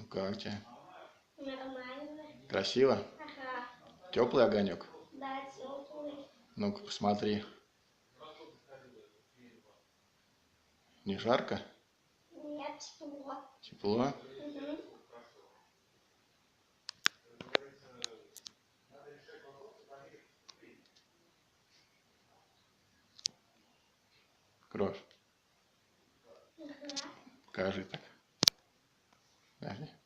Как тебе? Нормально. Красиво? Ага. Теплый огонек? Да, теплый. Ну-ка, посмотри. Не жарко? Нет, тепло. Тепло? Угу. Кровь. Ага. Покажи так. Подожди.